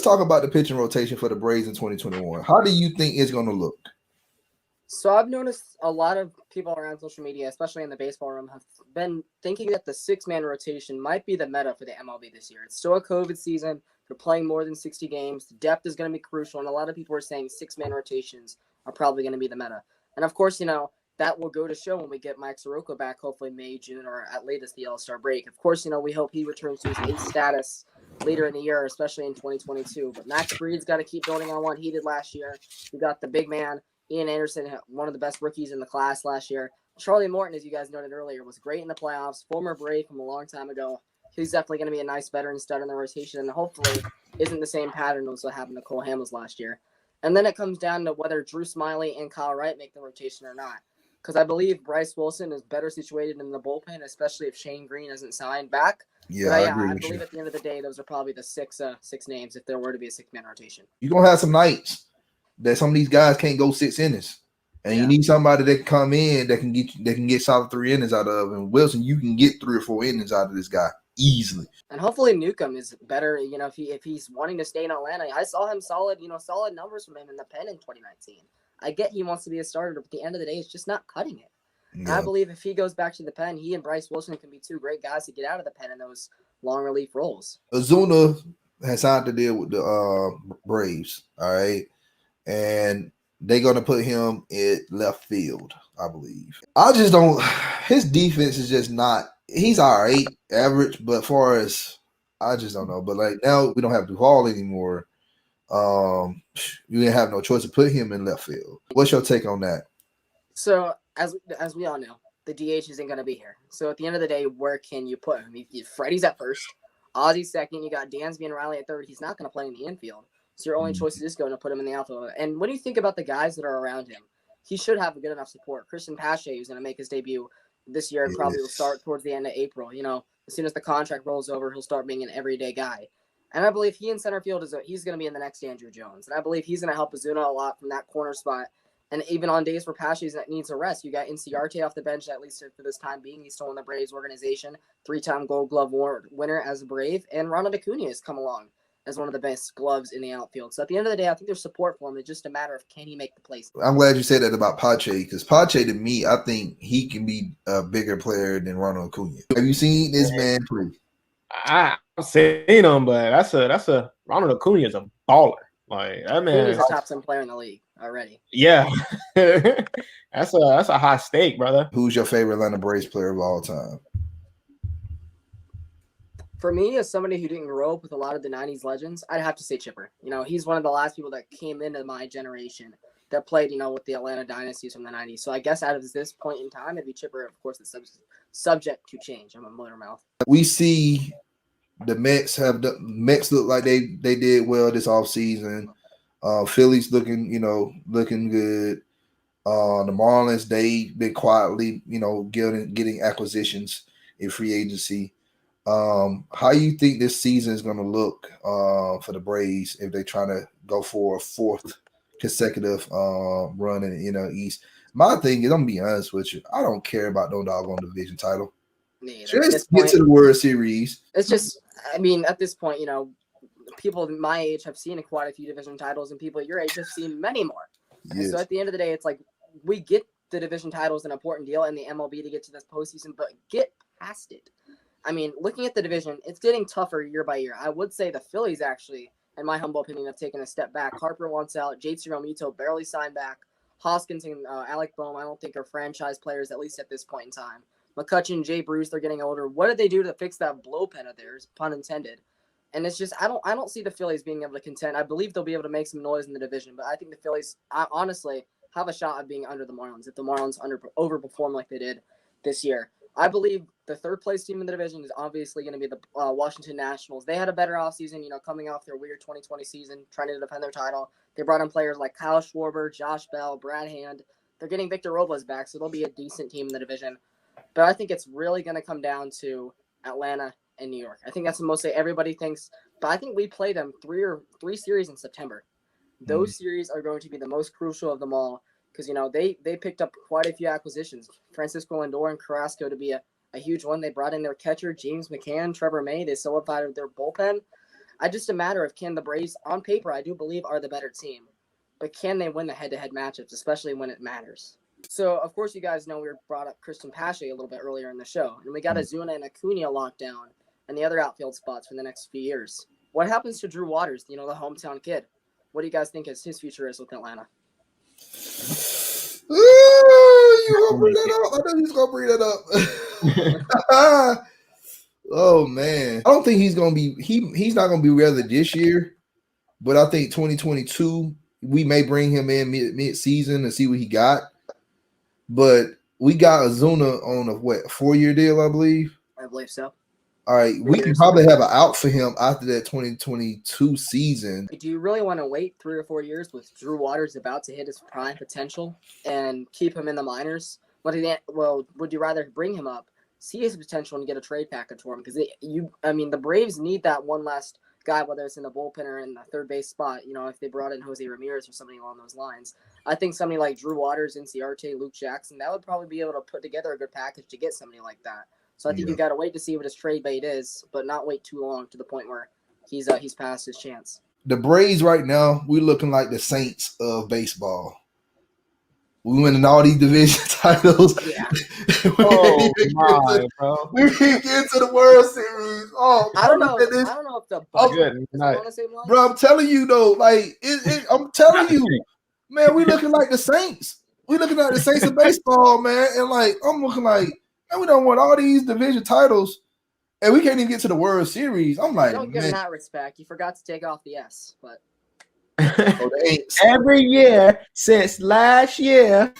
talk about the pitching rotation for the Braves in 2021. How do you think it's going to look? So I've noticed a lot of people around social media, especially in the baseball room, have been thinking that the 6-man rotation might be the meta for the MLB this year. It's still a COVID season. They're playing more than 60 games. The depth is going to be crucial, and a lot of people are saying 6-man rotations are probably going to be the meta. And, of course, that will go to show when we get Mike Soroka back, hopefully May, June, or at latest the All-Star break. Of course, we hope he returns to his ace status later in the year, especially in 2022. But Max Fried's got to keep building on what he did last year. We got the big man, Ian Anderson, one of the best rookies in the class last year. Charlie Morton, as you guys noted earlier, was great in the playoffs. Former Brave from a long time ago. He's definitely going to be a nice veteran stud in the rotation, and hopefully isn't the same pattern as what happened to Cole Hamels last year. And then it comes down to whether Drew Smyly and Kyle Wright make the rotation or not. Because I believe Bryce Wilson is better situated in the bullpen, especially if Shane Green isn't signed back. Yeah, I believe at the end of the day, those are probably the six names if there were to be a 6-man rotation. You're going to have some nights that some of these guys can't go 6 innings. And you need somebody that can come in that can get solid 3 innings out of. And Wilson, you can get 3 or 4 innings out of this guy easily. And hopefully Newcomb is better, if he's wanting to stay in Atlanta. I saw him solid numbers from him in the pen in 2019. I get he wants to be a starter, but at the end of the day, it's just not cutting it. Yeah. And I believe if he goes back to the pen, he and Bryce Wilson can be 2 great guys to get out of the pen in those long relief roles. Ozuna has signed to deal with the Braves, all right? And they're going to put him at left field, I believe. I just don't – his defense is just not – he's all right, average, but as far as – I just don't know. But, now we don't have Duvall anymore. You didn't have no choice to put him in left field. What's your take on that? So, as we all know, the DH isn't going to be here. So, at the end of the day, where can you put him? Freddie's at first. Ozzy's second. You got Dansby and Riley at third. He's not going to play in the infield. So, your only choice is just going to put him in the outfield. And when you think about the guys that are around him, he should have a good enough support. Christian Pache, who's going to make his debut this year, probably will start towards the end of April. As soon as the contract rolls over, he'll start being an everyday guy. And I believe he in center field he's going to be in the next Andrew Jones. And I believe he's going to help Ozuna a lot from that corner spot. And even on days where Pache needs a rest, you got Inciarte off the bench, at least for this time being. He's still in the Braves organization, 3-time Gold Glove winner as a Brave. And Ronald Acuna has come along as one of the best gloves in the outfield. So at the end of the day, I think there's support for him. It's just a matter of can he make the place. I'm glad you said that about Pache, because Pache, to me, I think he can be a bigger player than Ronald Acuna. Have you seen this man play? I've seen him, but that's a Ronald Acuna is a baller. Like that man is a top 10 player in the league already. Yeah, that's a high stake, brother. Who's your favorite Atlanta Braves player of all time? For me, as somebody who didn't grow up with a lot of the 90s legends, I'd have to say Chipper. He's one of the last people that came into my generation that played, with the Atlanta dynasties from the 90s. So I guess out of this point in time, it'd be Chipper. Of course, it's subject to change. I'm a motor mouth. We see the Mets look like they did well this offseason. Phillies looking good. The Marlins, they've been quietly, getting acquisitions in free agency. How you think this season is going to look for the Braves if they try to go for a 4th consecutive run in the East? My thing is, I'm going to be honest with you, I don't care about no doggone division title. Just get to the World Series. It's just, at this point, people my age have seen quite a few division titles, and people your age have seen many more. Yes. So at the end of the day, it's like we get the division titles an important deal in the MLB to get to this postseason, but get past it. Looking at the division, it's getting tougher year by year. I would say the Phillies actually, in my humble opinion, have taken a step back. Harper wants out. JT Realmuto barely signed back. Hoskins and Alec Boehm, I don't think are franchise players, at least at this point in time. McCutchen, Jay Bruce, they're getting older. What did they do to fix that bullpen of theirs, pun intended? And it's just I don't see the Phillies being able to contend. I believe they'll be able to make some noise in the division, but I think the Phillies, honestly, have a shot of being under the Marlins if the Marlins overperform like they did this year. I believe the 3rd place team in the division is obviously going to be the Washington Nationals. They had a better offseason, coming off their weird 2020 season, trying to defend their title. They brought in players like Kyle Schwarber, Josh Bell, Brad Hand. They're getting Victor Robles back, so they'll be a decent team in the division. But I think it's really going to come down to Atlanta and New York. I think that's mostly everybody thinks. But I think we play them three series in September. Those series are going to be the most crucial of them all because, they picked up quite a few acquisitions. Francisco Lindor and Carrasco to be a huge one. They brought in their catcher, James McCann, Trevor May. They solidified their bullpen. just a matter of can the Braves, on paper, I do believe are the better team, but can they win the head-to-head matchups, especially when it matters? So, of course, you guys know we brought up Christian Pache a little bit earlier in the show, and we got Ozuna and Acuna locked down and the other outfield spots for the next few years. What happens to Drew Waters, the hometown kid? What do you guys think his future is with Atlanta? You gonna bring that up? I know he's gonna bring that up. Oh man, I don't think he's gonna be. He's not gonna be relevant this year, but I think 2022 we may bring him in mid season and see what he got. But we got Ozuna on a 4-year deal, I believe. I believe so. All right, we can probably have an out for him after that 2022 season. Do you really want to wait 3 or 4 years with Drew Waters about to hit his prime potential and keep him in the minors? Would you rather bring him up, see his potential, and get a trade package for him? Because the Braves need that one last guy, whether it's in the bullpen or in the third base spot. If they brought in Jose Ramirez or somebody along those lines, I think somebody like Drew Waters, Inciarte, Luke Jackson, that would probably be able to put together a good package to get somebody like that. So I think you got to wait to see what his trade bait is, but not wait too long to the point where he's past his chance. The Braves right now, we're looking like the Saints of baseball. We winning all these division titles. Yeah. We can't get to the World Series. Oh, I don't know if the budget is on the same line. Bro, I'm telling you though, I'm telling you, man, we looking like the Saints. We looking like the Saints of baseball, man. And I'm looking like, man, we don't want all these division titles, and we can't even get to the World Series. I'm like, don't give him that respect. You forgot to take off the S, but. Every year since last year.